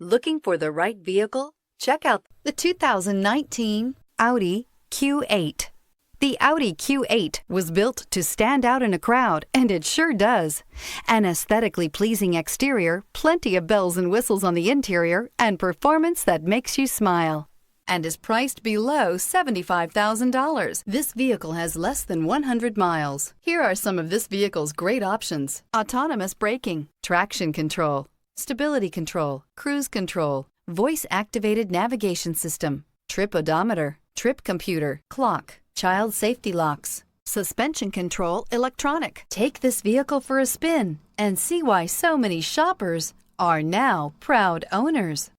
Looking for the right vehicle? Check out the 2019 Audi Q8. The Audi Q8 was built to stand out in a crowd, and it sure does. An aesthetically pleasing exterior, plenty of bells and whistles on the interior, and performance that makes you smile. And is priced below $75,000. This vehicle has less than 100 miles. Here are some of this vehicle's great options: autonomous braking, traction control, stability control, cruise control, voice-activated navigation system, trip odometer, trip computer, clock, child safety locks, suspension control electronic. Take this vehicle for a spin and see why so many shoppers are now proud owners.